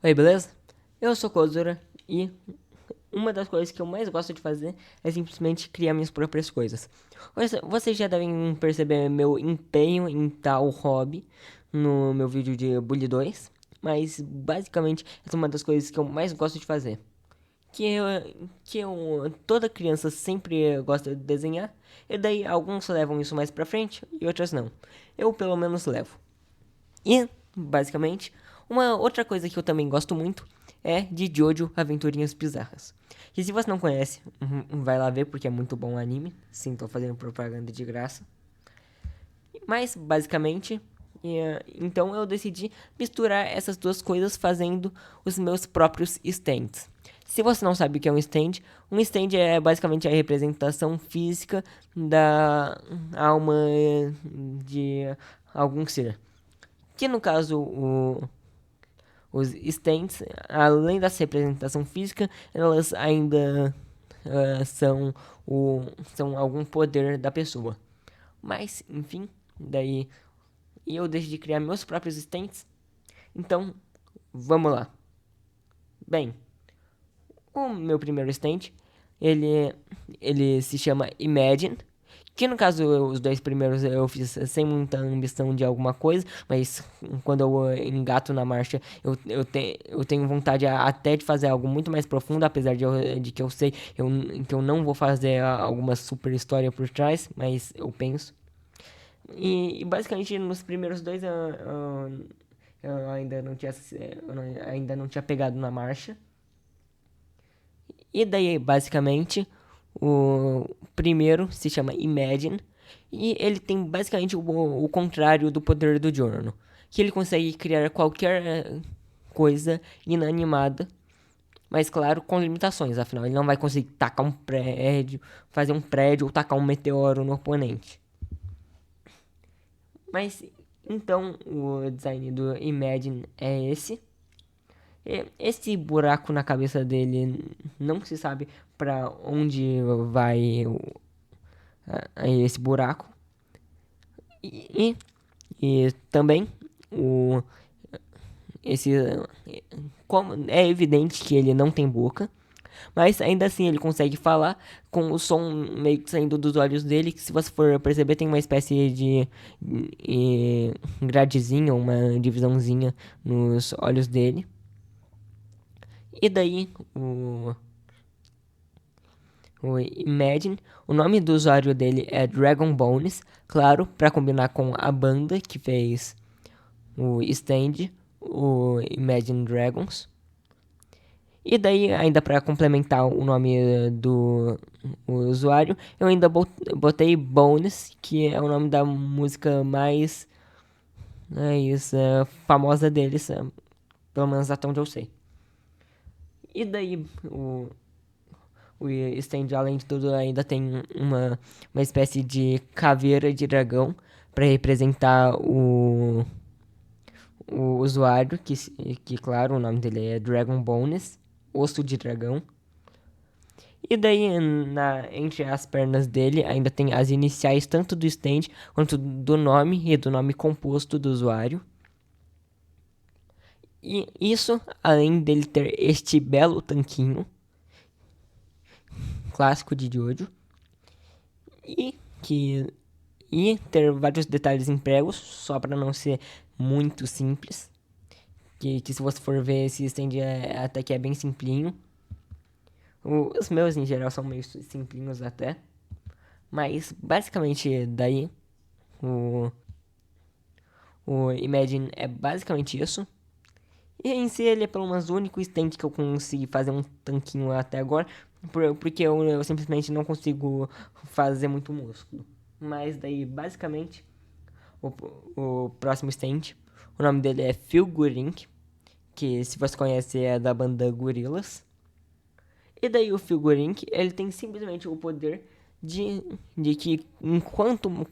Oi, beleza? Eu sou Kozura e uma das coisas que eu mais gosto de fazer é simplesmente criar minhas próprias coisas. Vocês já devem perceber meu empenho em tal hobby no meu vídeo de Bully 2, mas basicamente essa é uma das coisas que eu mais gosto de fazer. Toda criança sempre gosta de desenhar, e daí alguns levam isso mais pra frente e outras não. Eu pelo menos levo. E, basicamente, uma outra coisa que eu também gosto muito é de Jojo Aventurinhas Bizarras. E se você não conhece, vai lá ver porque é muito bom o anime. Sim, tô fazendo propaganda de graça. Mas, basicamente, então eu decidi misturar essas duas coisas fazendo os meus próprios stands. Se você não sabe o que é um stand é basicamente a representação física da alma de algum ser. Que no caso, os stands, além dessa representação física, elas ainda são, são algum poder da pessoa. Mas, enfim, daí eu decidi criar meus próprios stands. Então, vamos lá. Bem, o meu primeiro stand, ele, ele se chama Imagine. Que no caso, os dois primeiros eu fiz sem muita ambição de alguma coisa, mas quando eu engato na marcha, eu tenho vontade até de fazer algo muito mais profundo, apesar de que eu sei que eu não vou fazer alguma super história por trás, mas eu penso. E basicamente nos primeiros dois eu ainda não tinha, ainda não tinha pegado na marcha. E daí, basicamente, o primeiro se chama Imagine. E ele tem basicamente o contrário do poder do Giorno. Que ele consegue criar qualquer coisa inanimada. Mas claro, com limitações. Afinal, ele não vai conseguir tacar um prédio, fazer um prédio ou tacar um meteoro no oponente. Mas então o design do Imagine é esse. Esse buraco na cabeça dele não se sabe para onde vai esse buraco. E, e também o esse como é evidente que ele não tem boca, mas ainda assim ele consegue falar com o som meio que saindo dos olhos dele, que se você for perceber tem uma espécie de gradezinha, uma divisãozinha nos olhos dele. E daí o Imagine, o nome do usuário dele é Dragon Bones, claro, para combinar com a banda que fez o stand, o Imagine Dragons. E daí, ainda para complementar o nome do usuário, eu ainda botei Bones, que é o nome da música mais famosa deles, pelo menos até onde eu sei. E daí, o stand, além de tudo, ainda tem uma espécie de caveira de dragão para representar o usuário, que, claro, o nome dele é Dragon Bones, osso de dragão. E daí, entre as pernas dele, ainda tem as iniciais tanto do stand quanto do nome e do nome composto do usuário. E isso, além dele ter este belo tanquinho clássico de Jojo, e que e ter vários detalhes empregos, só para não ser muito simples. Que se você for ver, esse stand até que é bem simplinho. Os meus, em geral, são meio simplinhos até. Mas, basicamente, daí, o, o Imagine é basicamente isso. E em si, ele é pelo menos o único stand que eu consegui fazer um tanquinho até agora. Porque eu simplesmente não consigo fazer muito músculo. Mas daí, basicamente, o, o próximo stand, o nome dele é Figurink, que se você conhece é da banda Gorillaz. E daí o Figurink, ele tem simplesmente o poder de que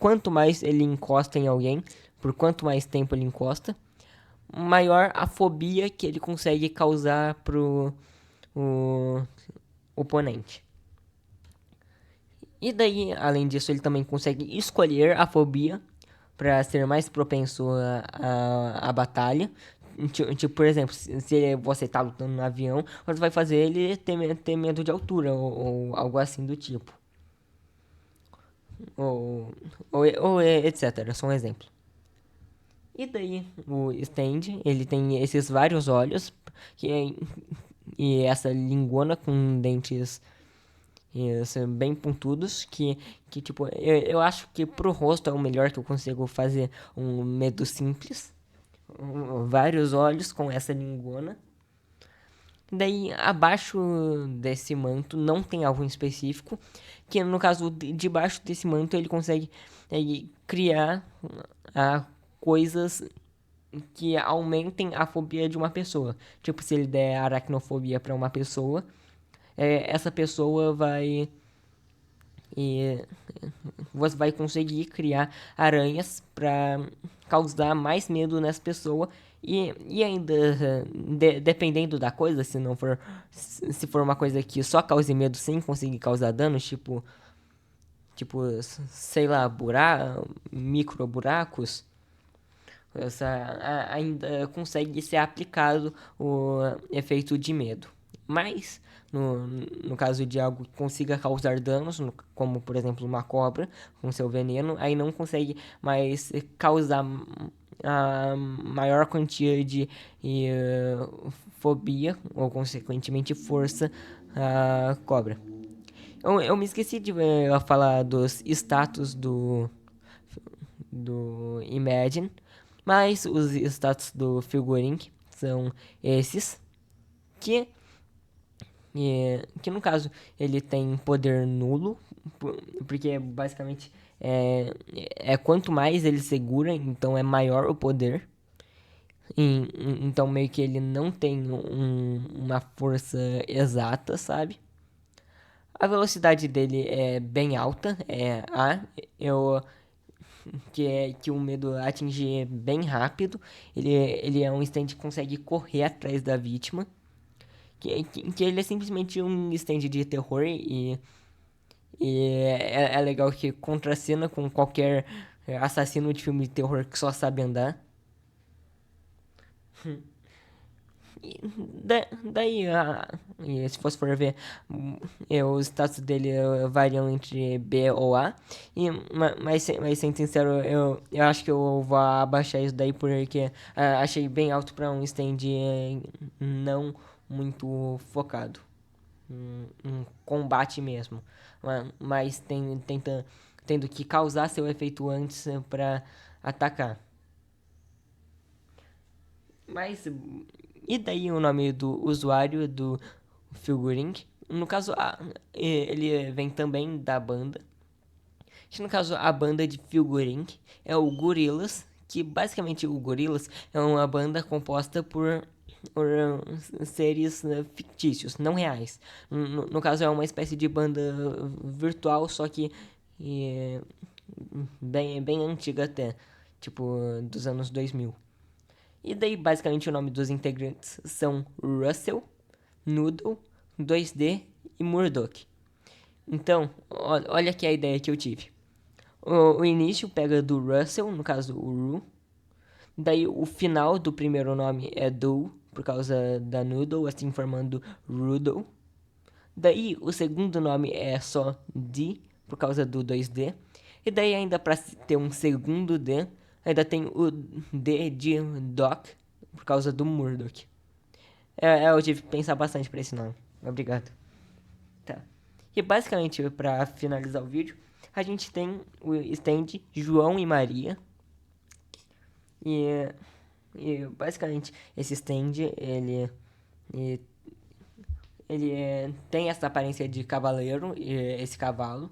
quanto mais ele encosta em alguém, por quanto mais tempo ele encosta, maior a fobia que ele consegue causar pro o oponente. E daí, além disso, ele também consegue escolher a fobia para ser mais propenso à batalha. Tipo, por exemplo, se você tá lutando no avião, você vai fazer ele ter medo de altura, ou algo assim do tipo. Ou etc. Só um exemplo. E daí, o stand, ele tem esses vários olhos, que é, e essa lingona com dentes bem pontudos, que tipo, eu acho que pro rosto é o melhor que eu consigo fazer um medo simples. Vários olhos com essa lingona. Daí, abaixo desse manto não tem algo em específico, que no caso debaixo desse manto ele consegue criar coisas que aumentem a fobia de uma pessoa. Tipo, se ele der aracnofobia para uma pessoa, essa pessoa vai e você vai conseguir criar aranhas para causar mais medo nessa pessoa e ainda dependendo da coisa, se não for se for uma coisa que só cause medo sem conseguir causar danos, tipo sei lá, micro buracos, ainda consegue ser aplicado o efeito de medo. Mas, no caso de algo que consiga causar danos, como por exemplo uma cobra com seu veneno, aí não consegue mais causar a maior quantia de fobia, ou consequentemente força, à cobra. Eu me esqueci de falar dos status do Imagine, mas os status do Figurink são esses, que, que no caso ele tem poder nulo, porque basicamente quanto mais ele segura, então é maior o poder. Então meio que ele não tem uma força exata, sabe? A velocidade dele é bem alta, é A. Eu que o medo atinge bem rápido. Ele é um stand que consegue correr atrás da vítima. Que ele é simplesmente um stand de terror e é legal que contracena com qualquer assassino de filme de terror que só sabe andar. Daí, e se fosse for ver, os status dele variam entre B ou A. Mas sendo sincero, eu acho que eu vou abaixar isso daí porque achei bem alto para um stand não muito focado. Um combate mesmo. Mas tendo que causar seu efeito antes para atacar. Mas e daí o nome do usuário do Figurink? No caso, ele vem também da banda. Que no caso, a banda de Figurink é o Gorillaz, que basicamente o Gorillaz é uma banda composta por seres fictícios, não reais. No caso, é uma espécie de banda virtual, só que eh, bem antiga até, tipo dos anos 2000. E daí, basicamente, o nome dos integrantes são Russell, Noodle, 2D e Murdoch. Então, olha aqui a ideia que eu tive. O início pega do Russell, no caso o Ru. Daí o final do primeiro nome é Do, por causa da Noodle, assim formando Ruddle. Daí o segundo nome é só D, por causa do 2D. E daí ainda para ter um segundo D, ainda tem o D de Doc, por causa do Murdoch. Eu tive que pensar bastante pra esse nome. Obrigado. Tá. E basicamente, pra finalizar o vídeo, a gente tem o stand João e Maria. E, basicamente, esse stand, ele, tem essa aparência de cavaleiro, esse cavalo.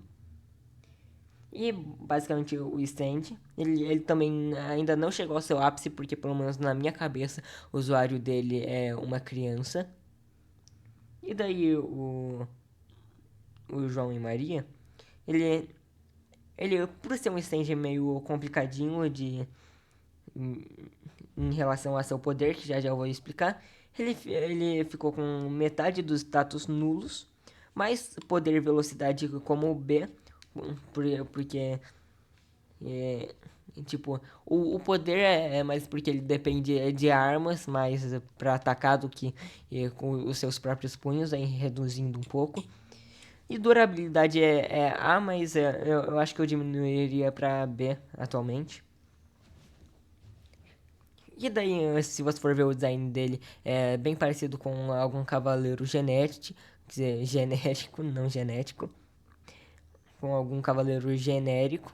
E basicamente o stand, ele também ainda não chegou ao seu ápice, porque pelo menos na minha cabeça o usuário dele é uma criança. E daí o João e Maria, ele, ele por ser um stand meio complicadinho em relação a seu poder, que já eu vou explicar, ele ficou com metade dos status nulos, mais poder e velocidade como o B, porque Tipo, o poder é mais porque ele depende de armas, mais pra atacar do que com os seus próprios punhos, aí reduzindo um pouco. E durabilidade é A, mas eu acho que eu diminuiria pra B atualmente. E daí, se você for ver o design dele, é bem parecido com algum cavaleiro genético, quer dizer, genérico, não genético, com algum cavaleiro genérico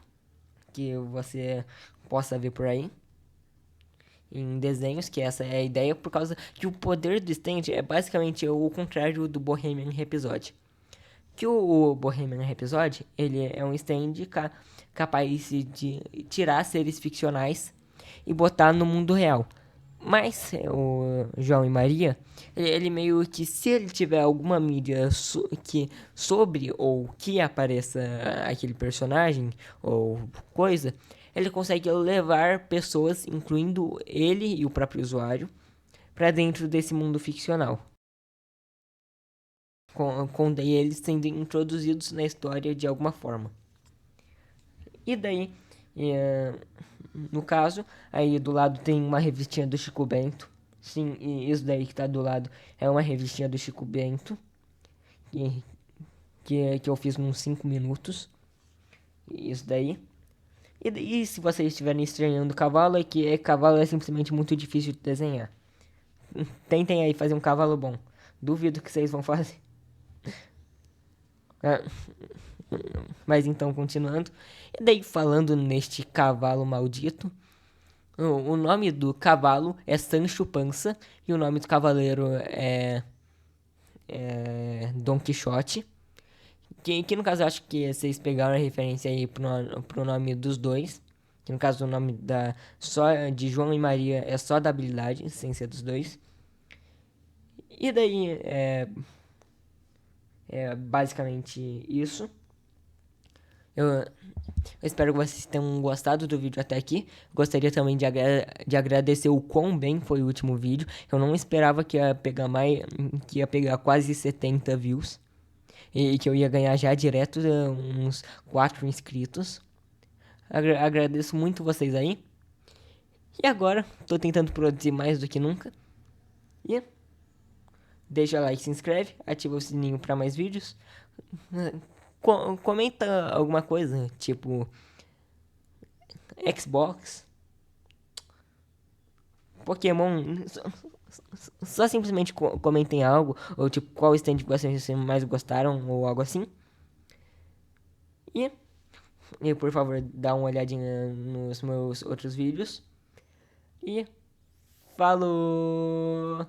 que você possa ver por aí em desenhos, que essa é a ideia, por causa que o poder do stand é basicamente o contrário do Bohemian Rhapsody. Que o Bohemian Rhapsody, ele é um stand capaz de tirar seres ficcionais e botar no mundo real. Mas o João e Maria, ele meio que, se ele tiver alguma mídia sobre ou que apareça aquele personagem ou coisa, ele consegue levar pessoas, incluindo ele e o próprio usuário, para dentro desse mundo ficcional. Com daí eles sendo introduzidos na história de alguma forma. E daí, é, no caso, aí do lado tem uma revistinha do Chico Bento. Sim, e isso daí que tá do lado é uma revistinha do Chico Bento. Que, que eu fiz uns 5 minutos. Isso daí. E se vocês estiverem estranhando cavalo, é que cavalo é simplesmente muito difícil de desenhar. Tentem aí fazer um cavalo bom. Duvido que vocês vão fazer. Ah, mas então, continuando. E daí, falando neste cavalo maldito. O nome do cavalo é Sancho Panza. E o nome do cavaleiro é Don Quixote. Que no caso eu acho que vocês pegaram a referência aí pro nome dos dois. Que no caso o nome só de João e Maria é só da habilidade, sem ser dos dois. E daí é basicamente isso. Eu espero que vocês tenham gostado do vídeo até aqui. Gostaria também de agradecer o quão bem foi o último vídeo. Eu não esperava que ia pegar que ia pegar quase 70 views. E que eu ia ganhar já direto uns 4 inscritos. Agradeço muito vocês aí. E agora, tô tentando produzir mais do que nunca. E deixa like, se inscreve, ativa o sininho para mais vídeos. Comenta alguma coisa, tipo Xbox, Pokémon. Só simplesmente comentem algo, ou tipo, qual stand que vocês mais gostaram, ou algo assim. E, e por favor, dá uma olhadinha nos meus outros vídeos. E falou!